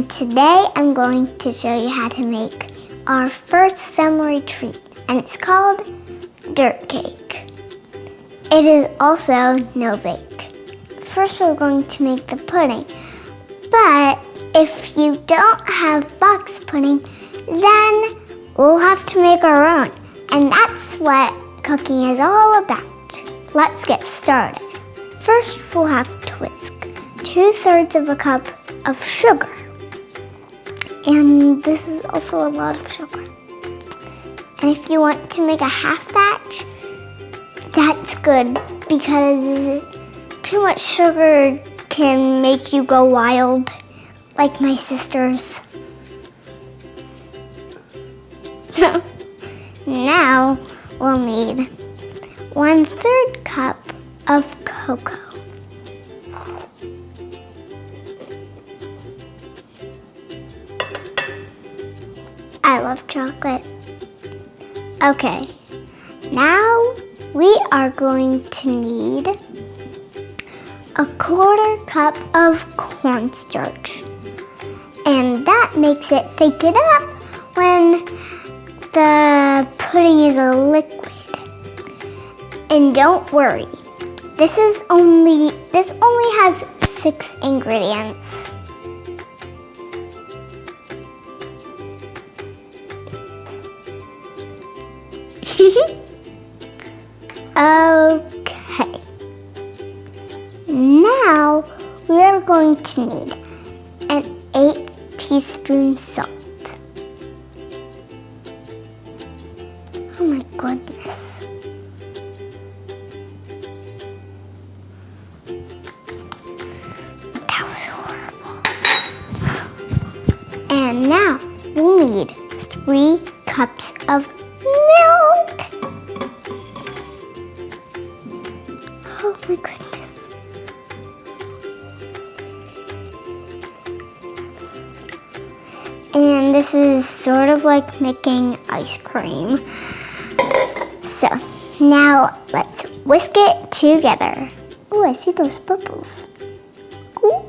and today I'm going to show you how to make our first summery treat, and it's called dirt cake. It is also no bake. First we're going to make the pudding, but if you don't have box pudding, then we'll have to make our own, and that's what cooking is all about. Let's get started. First we'll have to whisk 2/3 of a cup of sugar, and this is also a lot of sugar. And if you want to make a half batch, that's good because too much sugar can make you go wild, like my sisters. Now we'll need 1/3 cup of cocoa. I love chocolate. Okay, now we are going to need 1/4 cup of cornstarch. And that makes it thicken up when the pudding is a liquid. And don't worry, this only has 6 ingredients. Okay. Now we are going to need an 8 teaspoon salt. Oh my goodness. That was horrible. And now we'll need 3 cups of milk. Oh my goodness. And this is sort of like making ice cream. So now let's whisk it together. Oh, I see those bubbles. Ooh.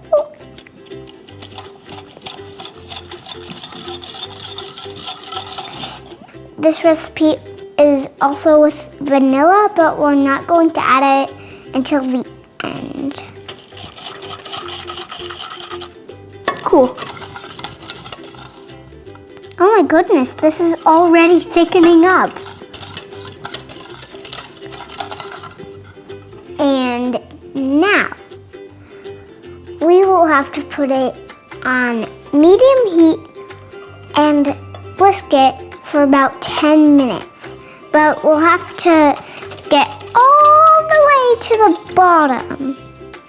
This recipe is also with vanilla, but we're not going to add it until the end. Cool. Oh my goodness, this is already thickening up. And now we will have to put it on medium heat and whisk it for about 10 minutes. But we'll have to get all the way to the bottom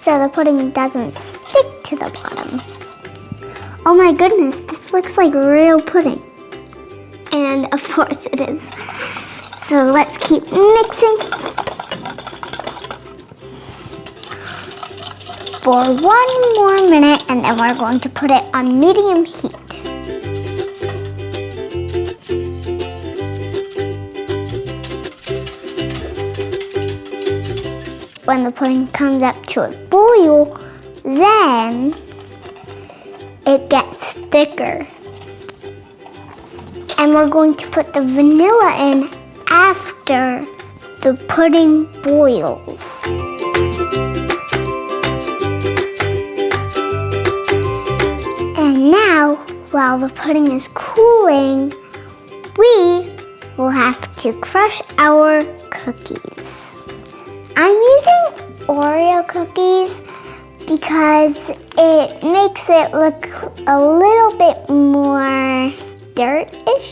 so the pudding doesn't stick to the bottom. Oh my goodness, this looks like real pudding. And of course it is. So let's keep mixing for 1 more minute, and then we're going to put it on medium heat. When the pudding comes up to a boil, then it gets thicker. And we're going to put the vanilla in after the pudding boils. And now, while the pudding is cooling, we will have to crush our cookies. I'm using Oreo cookies because it makes it look a little bit more dirt-ish.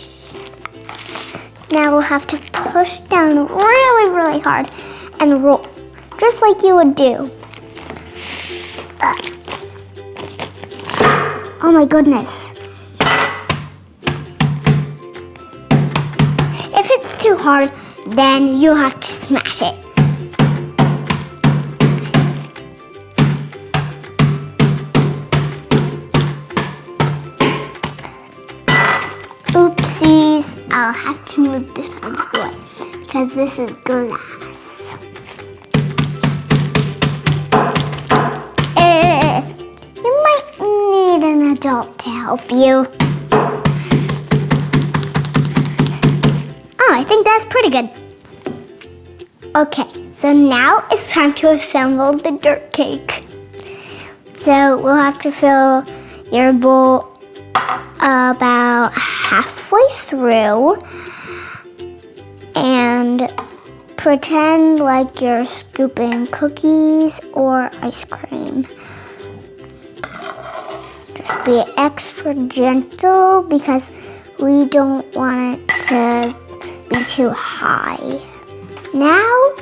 Now we'll have to push down really, really hard and roll, just like you would do. Oh my goodness. If it's too hard, then you'll have to smash it. Oopsies, I'll have to move this out of the way because this is glass. You might need an adult to help you. Oh, I think that's pretty good. Okay, so now it's time to assemble the dirt cake. So we'll have to fill your bowl about halfway through and pretend like you're scooping cookies or ice cream. Just be extra gentle because we don't want it to be too high. Now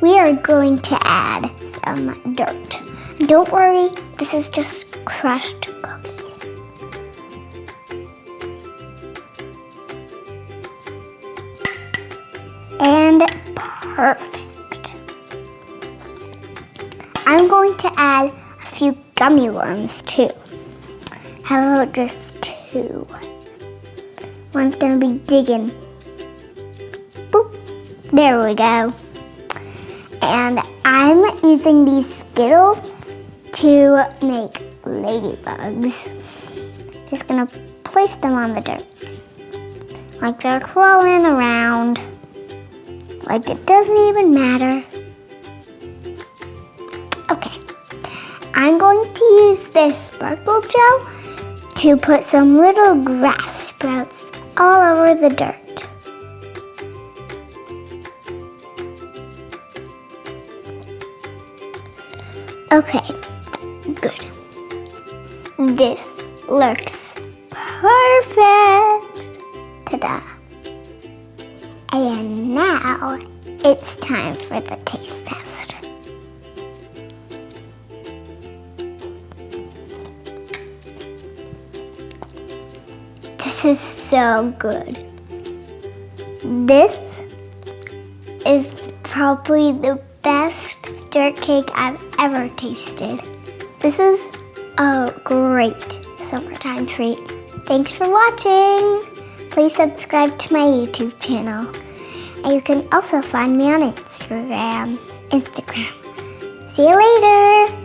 we are going to add some dirt. Don't worry, this is just crushed cookies. And perfect. I'm going to add a few gummy worms too. How about just 2? One's gonna be digging. Boop. There we go. And I'm using these Skittles to make ladybugs. Just gonna place them on the dirt. Like they're crawling around. Like it doesn't even matter. Okay. I'm going to use this sparkle gel to put some little grass sprouts all over the dirt. Okay, good. This looks perfect. Ta-da. And now it's time for the taste test. This is so good. This is probably the best dirt cake I've ever tasted. This is a great summertime treat. Thanks for watching. Please subscribe to my YouTube channel. And you can also find me on Instagram. See you later.